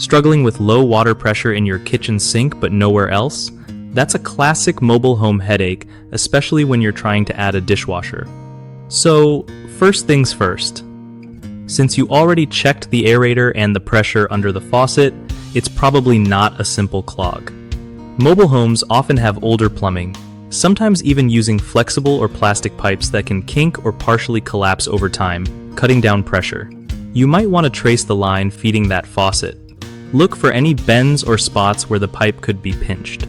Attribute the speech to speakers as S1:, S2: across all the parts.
S1: Struggling with low water pressure in your kitchen sink but nowhere else? That's a classic mobile home headache, especially when you're trying to add a dishwasher. So, first things first. Since you already checked the aerator and the pressure under the faucet, it's probably not a simple clog. Mobile homes often have older plumbing, sometimes even using flexible or plastic pipes that can kink or partially collapse over time, cutting down pressure. You might want to trace the line feeding that faucet. Look for any bends or spots where the pipe could be pinched.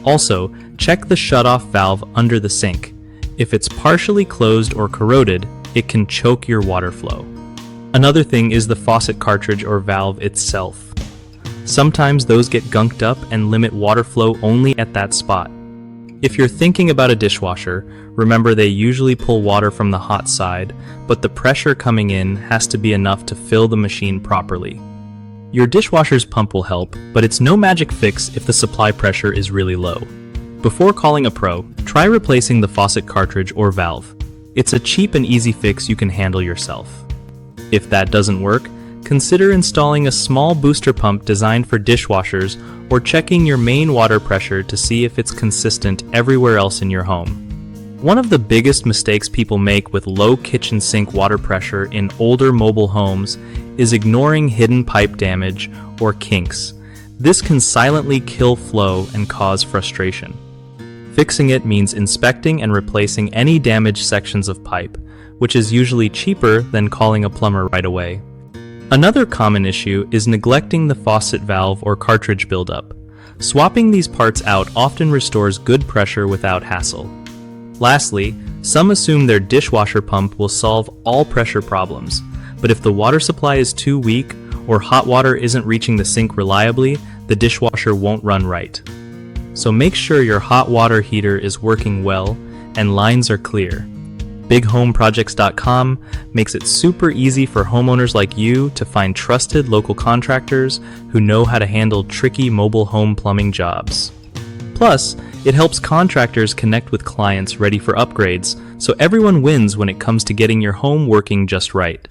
S1: Also, check the shutoff valve under the sink. If it's partially closed or corroded, it can choke your water flow. Another thing is the faucet cartridge or valve itself. Sometimes those get gunked up and limit water flow only at that spot. If you're thinking about a dishwasher, remember they usually pull water from the hot side, but the pressure coming in has to be enough to fill the machine properly. Your dishwasher's pump will help, but it's no magic fix if the supply pressure is really low. Before calling a pro, try replacing the faucet cartridge or valve. It's a cheap and easy fix you can handle yourself. If that doesn't work, consider installing a small booster pump designed for dishwashers or checking your main water pressure to see if it's consistent everywhere else in your home. One of the biggest mistakes people make with low kitchen sink water pressure in older mobile homes is ignoring hidden pipe damage or kinks. This can silently kill flow and cause frustration. Fixing it means inspecting and replacing any damaged sections of pipe, which is usually cheaper than calling a plumber right away. Another common issue is neglecting the faucet valve or cartridge buildup. Swapping these parts out often restores good pressure without hassle. Lastly, some assume their dishwasher pump will solve all pressure problems, but if the water supply is too weak or hot water isn't reaching the sink reliably, the dishwasher won't run right. So make sure your hot water heater is working well and lines are clear. BigHomeProjects.com makes it super easy for homeowners like you to find trusted local contractors who know how to handle tricky mobile home plumbing jobs. Plus, it helps contractors connect with clients ready for upgrades, so everyone wins when it comes to getting your home working just right.